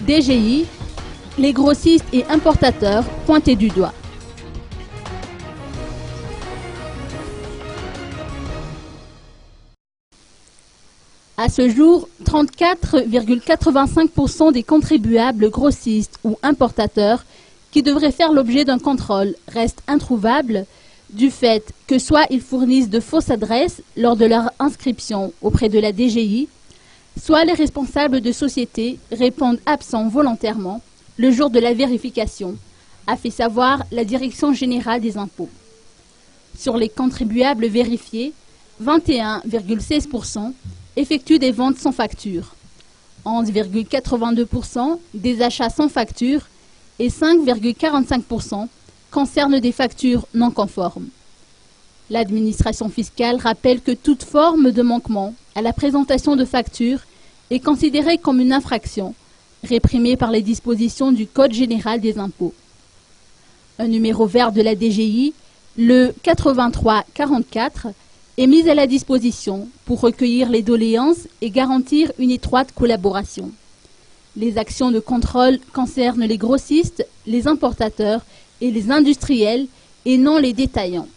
DGI, les grossistes et importateurs pointés du doigt. À ce jour, 34,85% des contribuables grossistes ou importateurs qui devraient faire l'objet d'un contrôle restent introuvables du fait que soit ils fournissent de fausses adresses lors de leur inscription auprès de la DGI, soit les responsables de sociétés répondent absents volontairement le jour de la vérification, a fait savoir la Direction générale des impôts. Sur les contribuables vérifiés, 21,16% effectuent des ventes sans facture, 11,82% des achats sans facture et 5,45% concernent des factures non conformes. L'administration fiscale rappelle que toute forme de manquement à la présentation de factures est considérée comme une infraction, réprimée par les dispositions du Code général des impôts. Un numéro vert de la DGI, le 8344, est mis à la disposition pour recueillir les doléances et garantir une étroite collaboration. Les actions de contrôle concernent les grossistes, les importateurs et les industriels et non les détaillants.